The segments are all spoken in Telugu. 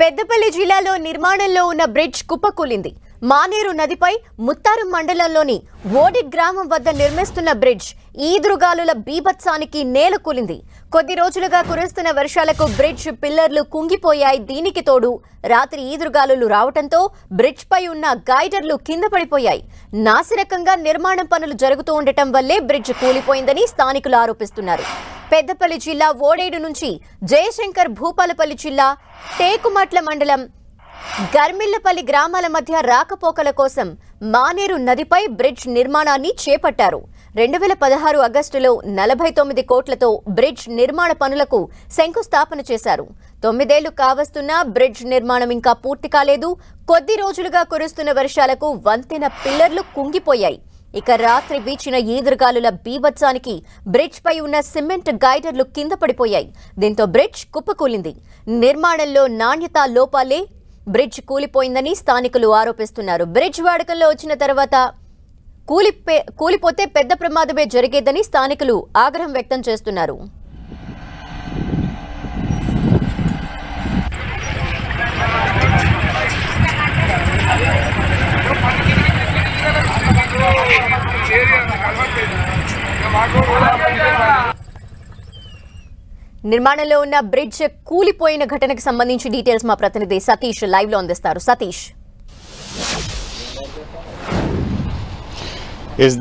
పెద్దపల్లి జిల్లాలో నిర్మాణంలో ఉన్న బ్రిడ్జ్ కుప్పకూలింది. మానేరు నదిపై ముత్తారం మండలంలోని ఓడి గ్రామం వద్ద నిర్మిస్తున్న బ్రిడ్జ్ ఈదురుగాలుల బీభత్సానికి నేలకూలింది. కొద్ది రోజులుగా కురుస్తున్న వర్షాలకు బ్రిడ్జ్ పిల్లర్లు కుంగిపోయాయి. దీనికి తోడు రాత్రి ఈదురుగాలులు రావడంతో బ్రిడ్జ్ పై ఉన్న గైడర్లు కింద పడిపోయాయి. నాసిరకంగా నిర్మాణం పనులు జరుగుతూ ఉండటం వల్లే బ్రిడ్జ్ కూలిపోయిందని స్థానికులు ఆరోపిస్తున్నారు. పెద్దపల్లి జిల్లా ఓడేడు నుంచి జయశంకర్ భూపాలపల్లి జిల్లా టేకుమట్ల మండలం గర్మిల్లపల్లి గ్రామాల మధ్య రాకపోకల కోసం మానేరు నదిపై బ్రిడ్జ్ నిర్మాణాన్ని చేపట్టారు. 2016 ఆగస్టులో 49 కోట్లతో బ్రిడ్జ్ నిర్మాణ పనులకు శంకుస్థాపన చేశారు. 9 ఏళ్లు కావస్తున్న బ్రిడ్జ్ నిర్మాణం ఇంకా పూర్తి కాలేదు. కొద్ది రోజులుగా కురుస్తున్న వర్షాలకు వంతెన పిల్లర్లు కుంగిపోయాయి. ఇక రాత్రి వీచిన ఈదురుగాలుల బీభత్సానికి బ్రిడ్జ్ పై ఉన్న సిమెంట్ గైడర్లు కింద పడిపోయాయి. దీంతో బ్రిడ్జ్ కుప్పకూలింది. నిర్మాణంలో నాణ్యత లోపాలే బ్రిడ్జ్ కూలిపోయిందని స్థానికులు ఆరోపిస్తున్నారు. బ్రిడ్జ్ వాడకంలో వచ్చిన తర్వాత కూలిపోతే పెద్ద ప్రమాదమే జరిగేదని స్థానికులు ఆగ్రహం వ్యక్తం చేస్తున్నారు. నిర్మాణంలో ఉన్న బ్రిడ్జ్ కూలిపోయిన ఘటనకు సంబంధించి డీటెయిల్స్ మా ప్రతినిధి సతీష్ లైవ్ లో అందిస్తారు. సతీష్.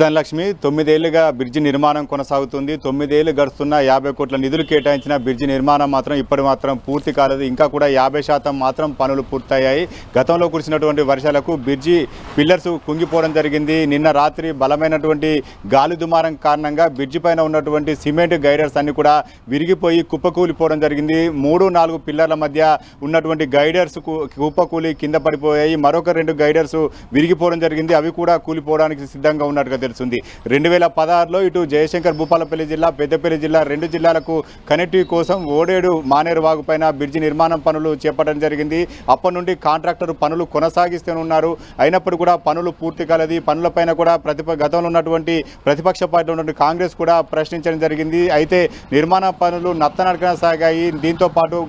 ధనలక్ష్మి 9 ఏళ్లుగా బ్రిడ్జి నిర్మాణం కొనసాగుతుంది. 9 ఏళ్లు గడుస్తున్న 50 కోట్ల నిధులు కేటాయించిన బ్రిడ్జి నిర్మాణం మాత్రం పూర్తి కాలేదు. ఇంకా కూడా 50% మాత్రం పనులు పూర్తయ్యాయి. గతంలో కురిసినటువంటి వర్షాలకు బ్రిడ్జి పిల్లర్స్ కుంగిపోవడం జరిగింది. నిన్న రాత్రి బలమైనటువంటి గాలి దుమారం కారణంగా బ్రిడ్జి పైన ఉన్నటువంటి సిమెంట్ గైడర్స్ అన్ని కూడా విరిగిపోయి కుప్పకూలిపోవడం జరిగింది. 3-4 పిల్లర్ల మధ్య ఉన్నటువంటి గైడర్స్ కుప్పకూలి కింద పడిపోయాయి. మరొక 2 గైడర్స్ విరిగిపోవడం జరిగింది. అవి కూడా కూలిపోవడానికి సిద్ధంగా ఉన్నట్టు తెలుస్తుంది. 2016లో ఇటు జయశంకర్ భూపాలపల్లి జిల్లా, పెద్దపల్లి జిల్లా 2 జిల్లాలకు కనెక్టివ్ కోసం ఓడేడు మానేరు వాగు పైన బ్రిడ్జి నిర్మాణం పనులు చేపట్టడం జరిగింది. అప్పటి నుండి కాంట్రాక్టర్ పనులు కొనసాగిస్తూనే ఉన్నారు. అయినప్పుడు కూడా పనులు పూర్తి కాలేదు. ఈ పనులపైన కూడా గతంలో ఉన్నటువంటి ప్రతిపక్ష పార్టీలో ఉన్నటువంటి కాంగ్రెస్ కూడా ప్రశ్నించడం జరిగింది. అయితే నిర్మాణ పనులు నత్తనడకన సాగాయి. దీంతో పాటు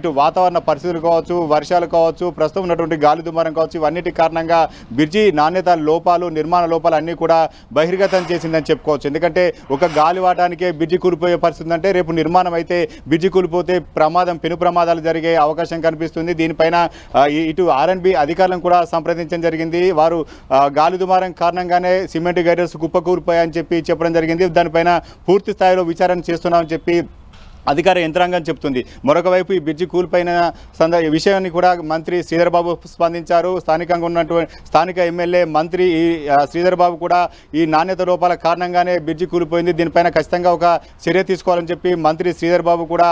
ఇటు వాతావరణ పరిస్థితులు కావచ్చు, వర్షాలు కావచ్చు, ప్రస్తుతం ఉన్నటువంటి గాలి దుమారం కావచ్చు, ఇవన్నిటి కారణంగా బ్రిడ్జి నాణ్యత లోపాలు, నిర్మాణ లోపాలు అన్ని కూడా బహిర్గతం చేసిందని చెప్పుకోవచ్చు. ఎందుకంటే ఒక గాలివాటానికే బ్రిడ్జి కూలిపోయే పరిస్థితి అంటే రేపు నిర్మాణం అయితే బ్రిడ్జి కూలిపోతే పెను ప్రమాదాలు జరిగే అవకాశం కనిపిస్తుంది. దీనిపైన ఇటు R&B అధికారులను కూడా సంప్రదించడం జరిగింది. వారు గాలి దుమారం కారణంగానే సిమెంట్ గైడర్స్ కుప్పకూలిపోయాయని చెప్పడం జరిగింది. దానిపైన పూర్తి స్థాయిలో విచారణ చేస్తున్నామని చెప్పి అధికార యంత్రాంగం చెప్తుంది. మరొక వైపు ఈ బ్రిడ్జి కూలిపోయిన విషయాన్ని కూడా మంత్రి శ్రీధర్ బాబు స్పందించారు. స్థానికంగా ఉన్నటువంటి స్థానిక ఎమ్మెల్యే మంత్రి శ్రీధర్ బాబు కూడా ఈ నాణ్యత లోపాల కారణంగానే బ్రిడ్జి కూలిపోయింది, దీనిపైన ఖచ్చితంగా ఒక చర్య తీసుకోవాలని చెప్పి మంత్రి శ్రీధర్ బాబు కూడా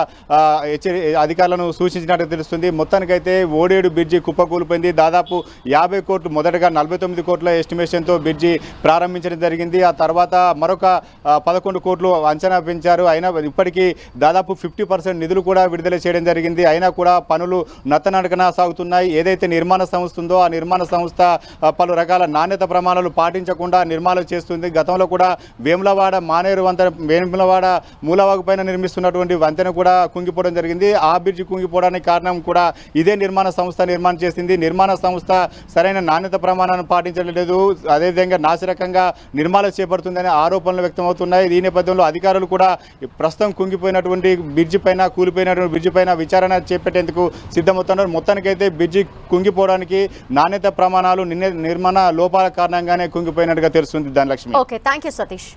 అధికారులను సూచించినట్టు తెలుస్తుంది. మొత్తానికైతే ఓడేడు బ్రిడ్జి కుప్పకూలిపోయింది. దాదాపు 50 కోట్లు, మొదటగా 49 కోట్ల ఎస్టిమేషన్తో బ్రిడ్జి ప్రారంభించడం జరిగింది. ఆ తర్వాత మరొక 11 కోట్లు అంచనా పెంచారు. అయినా ఇప్పటికీ దాదాపు 50% నిధులు కూడా విడుదల చేయడం జరిగింది. అయినా కూడా పనులు నత్తనడకన సాగుతున్నాయి. ఏదైతే నిర్మాణ సంస్థ ఉందో ఆ నిర్మాణ సంస్థ పలు రకాల నాణ్యత ప్రమాణాలు పాటించకుండా నిర్మాణాలు చేస్తుంది. గతంలో కూడా వేములవాడ మానేరు వంతెన, వేములవాడ మూలవాగు పైన నిర్మిస్తున్నటువంటి వంతెన కూడా కుంగిపోవడం జరిగింది. ఆ బ్రిడ్జి కుంగిపోవడానికి కారణం కూడా ఇదే నిర్మాణ సంస్థ నిర్మాణం చేసింది. నిర్మాణ సంస్థ సరైన నాణ్యత ప్రమాణాలను పాటించడం లేదు. అదేవిధంగా నాసిరకంగా నిర్మాణాలు చేపడుతుందనే ఆరోపణలు వ్యక్తమవుతున్నాయి. ఈ నేపథ్యంలో అధికారులు కూడా ప్రస్తుతం కుంగిపోయినటువంటి బ్రిడ్జి పైన, కూలిపోయినటువంటి బ్రిడ్జి పైన విచారణ చేపట్టేందుకు సిద్ధమవుతున్నారు. మొత్తానికైతే బ్రిడ్జి కుంగిపోవడానికి నాణ్యత ప్రమాణాలు నిర్మాణ లోపాల కారణంగానే కుంగిపోయినట్టుగా తెలుస్తుంది. ధనలక్ష్మి. Okay, thank you Satish.